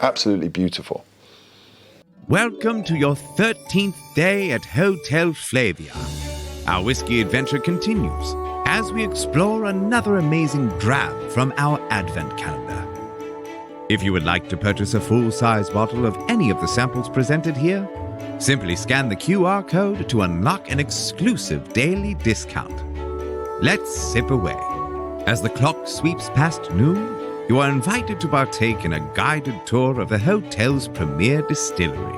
Absolutely beautiful. Welcome to your 13th day at Hotel Flaviar. Our whiskey adventure continues as we explore another amazing dram from our Advent Calendar. If you would like to purchase a full-size bottle of any of the samples presented here, simply scan the QR code to unlock an exclusive daily discount. Let's sip away. As the clock sweeps past noon, you are invited to partake in a guided tour of the hotel's premier distillery.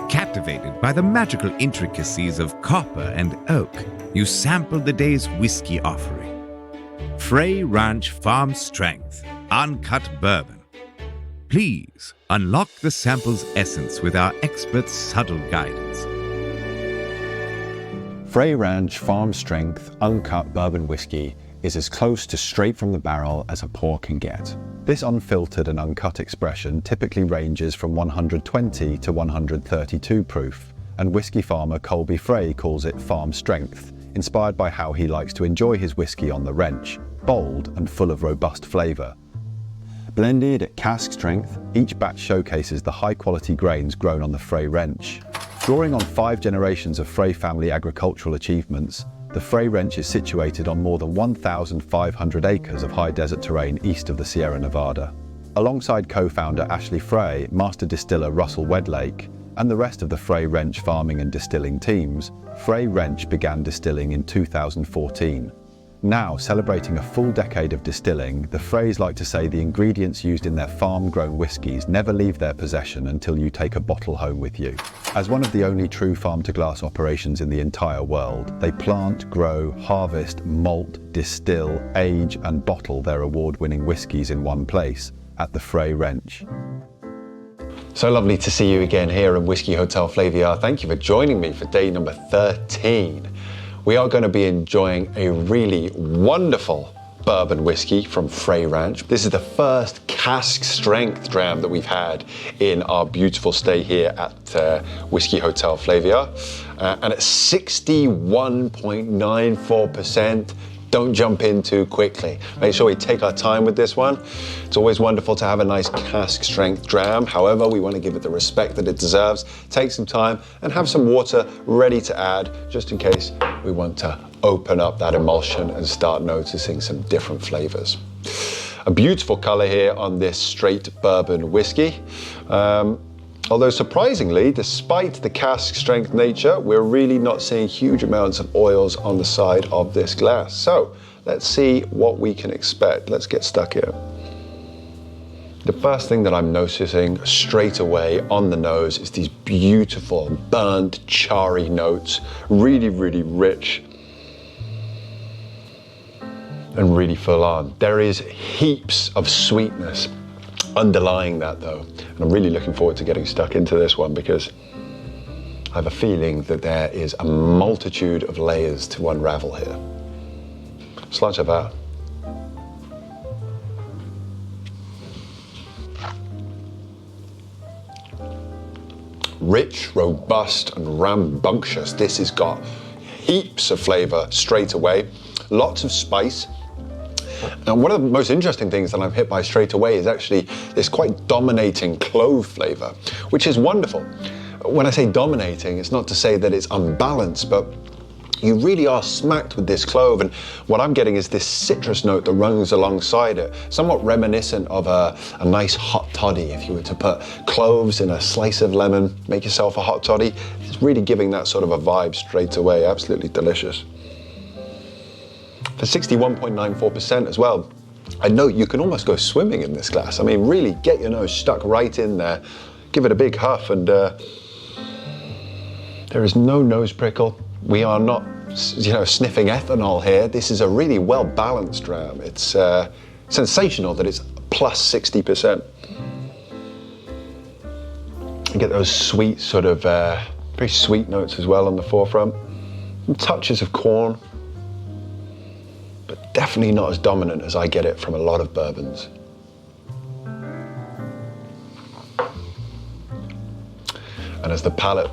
Captivated by the magical intricacies of copper and oak, you sample the day's whiskey offering. Frey Ranch Farm Strength, Uncut Bourbon. Please unlock the sample's essence with our experts' subtle guidance. Frey Ranch Farm Strength Uncut Bourbon Whiskey is as close to straight from the barrel as a pour can get. This unfiltered and uncut expression typically ranges from 120 to 132 proof, and whiskey farmer Colby Frey calls it farm strength, inspired by how he likes to enjoy his whiskey on the wrench, bold and full of robust flavour. Blended at cask strength, each batch showcases the high-quality grains grown on the Frey Ranch. Drawing on 5 generations of Frey family agricultural achievements, the Frey Ranch is situated on more than 1,500 acres of high desert terrain east of the Sierra Nevada. Alongside co-founder Ashley Frey, master distiller Russell Wedlake, and the rest of the Frey Ranch farming and distilling teams, Frey Ranch began distilling in 2014. Now, celebrating a full decade of distilling, the Freys like to say the ingredients used in their farm-grown whiskies never leave their possession until you take a bottle home with you. As one of the only true farm-to-glass operations in the entire world, they plant, grow, harvest, malt, distill, age and bottle their award-winning whiskies in one place, at the Frey Ranch. So lovely to see you again here in Whiskey Hotel Flaviar. Thank you for joining me for day number 13. We are going to be enjoying a really wonderful bourbon whiskey from Frey Ranch. This is the first cask strength dram that we've had in our beautiful stay here at Whiskey Hotel Flaviar. And at 61.94%, don't jump in too quickly. Make sure we take our time with this one. It's always wonderful to have a nice cask strength dram. However, we want to give it the respect that it deserves. Take some time and have some water ready to add, just in case we want to open up that emulsion and start noticing some different flavors. A beautiful color here on this straight bourbon whiskey. Although surprisingly, despite the cask strength nature, we're really not seeing huge amounts of oils on the side of this glass. So let's see what we can expect. Let's get stuck here. The first thing that I'm noticing straight away on the nose is these beautiful burnt, charry notes, really, really rich and really full on. There is heaps of sweetness underlying that though, and I'm really looking forward to getting stuck into this one because I have a feeling that there is a multitude of layers to unravel here. Sludge of that. Rich, robust, and rambunctious. This has got heaps of flavor straight away, lots of spice. And one of the most interesting things that I'm hit by straight away is actually this quite dominating clove flavor, which is wonderful. When I say dominating, it's not to say that it's unbalanced, but you really are smacked with this clove, and what I'm getting is this citrus note that runs alongside it, somewhat reminiscent of a nice hot toddy. If you were to put cloves in a slice of lemon, make yourself a hot toddy, it's really giving that sort of a vibe straight away. Absolutely delicious. For 61.94% as well, I know you can almost go swimming in this glass. I mean, really get your nose stuck right in there, give it a big huff, and there is no nose prickle. We are not, sniffing ethanol here. This is a really well-balanced dram. It's sensational that it's plus 60%. You get those sweet sort of, very sweet notes as well on the forefront. Some touches of corn, but definitely not as dominant as I get it from a lot of bourbons. And as the palate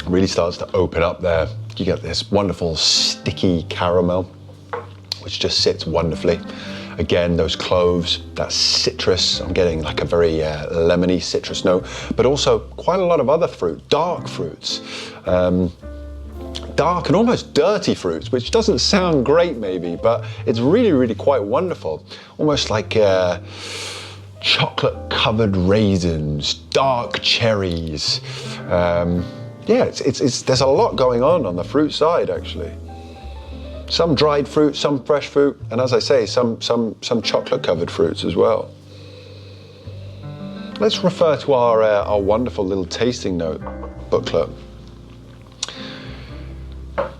really starts to open up there, you get this wonderful sticky caramel, which just sits wonderfully. Again, those cloves, that citrus, I'm getting like a very lemony citrus note, but also quite a lot of other fruit, dark fruits. Dark and almost dirty fruits, which doesn't sound great maybe, but it's really, really quite wonderful. Almost like chocolate covered raisins, dark cherries. Yeah, there's a lot going on the fruit side actually. Some dried fruit, some fresh fruit, and as I say, some chocolate covered fruits as well. Let's refer to our wonderful little tasting note booklet.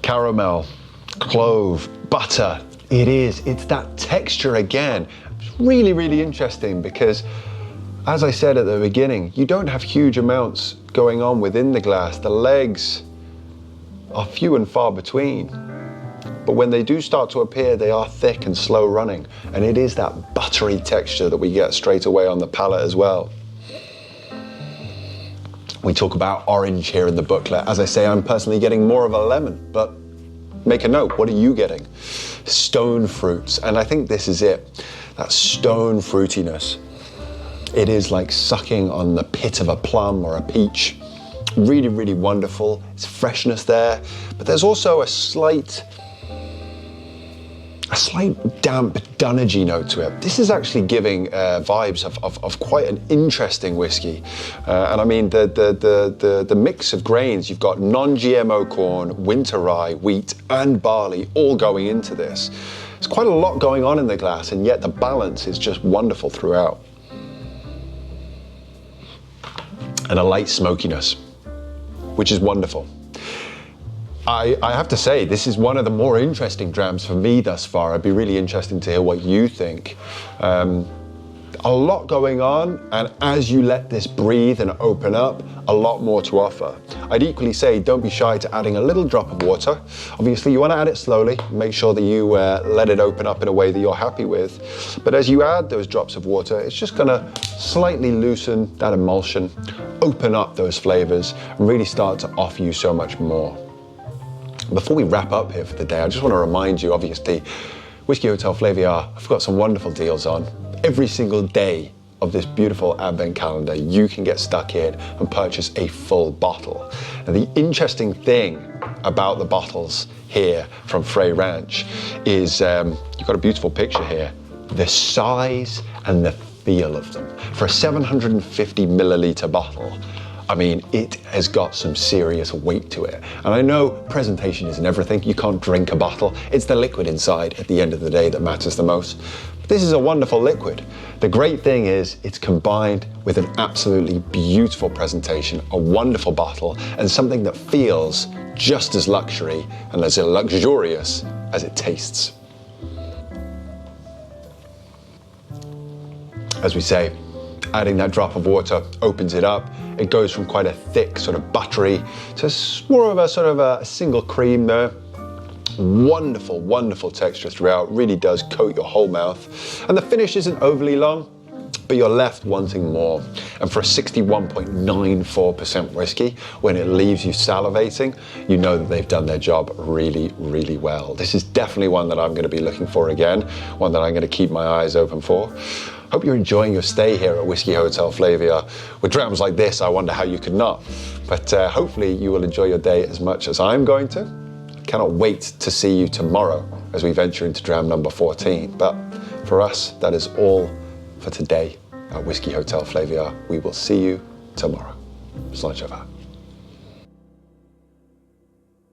Caramel, clove, butter. It's that texture again. It's really, really interesting because, as I said at the beginning, you don't have huge amounts going on within the glass. The legs are few and far between. But when they do start to appear, they are thick and slow running. And it is that buttery texture that we get straight away on the palate as well. We talk about orange here in the booklet. As I say, I'm personally getting more of a lemon, but make a note, what are you getting? Stone fruits, and I think this is it, that stone fruitiness. It is like sucking on the pit of a plum or a peach. Really, really wonderful. It's freshness there, but there's also a slight damp dunnagey note to it. This is actually giving vibes of quite an interesting whiskey. And I mean the mix of grains, you've got non-GMO corn, winter rye, wheat and barley all going into this. There's quite a lot going on in the glass, and yet the balance is just wonderful throughout. And a light smokiness, which is wonderful. I have to say, this is one of the more interesting drams for me thus far. I'd be really interested to hear what you think. A lot going on, and as you let this breathe and open up, a lot more to offer. I'd equally say don't be shy to adding a little drop of water. Obviously you want to add it slowly, make sure that you let it open up in a way that you're happy with. But as you add those drops of water, it's just going to slightly loosen that emulsion, open up those flavors, and really start to offer you so much more. Before we wrap up here for the day, I just want to remind you, obviously, Whiskey Hotel Flaviar, I've got some wonderful deals on. Every single day of this beautiful Advent calendar, you can get stuck in and purchase a full bottle. Now, the interesting thing about the bottles here from Frey Ranch is you've got a beautiful picture here. The size and the feel of them. For a 750 milliliter bottle, I mean, it has got some serious weight to it. And I know presentation isn't everything. You can't drink a bottle. It's the liquid inside at the end of the day that matters the most. But this is a wonderful liquid. The great thing is it's combined with an absolutely beautiful presentation, a wonderful bottle, and something that feels just as luxury and as luxurious as it tastes. As we say, adding that drop of water opens it up. It goes from quite a thick, sort of buttery, to more of a sort of a single cream there. Wonderful, wonderful texture throughout. Really does coat your whole mouth. And the finish isn't overly long, but you're left wanting more. And for a 61.94% whiskey, when it leaves you salivating, you know that they've done their job really, really well. This is definitely one that I'm going to be looking for again, one that I'm going to keep my eyes open for. Hope you're enjoying your stay here at Whiskey Hotel Flaviar. With drams like this, I wonder how you could not. But hopefully you will enjoy your day as much as I'm going to. I cannot wait to see you tomorrow as we venture into dram number 14. But for us, that is all for today at Whiskey Hotel Flaviar. We will see you tomorrow. Slàinte mhath.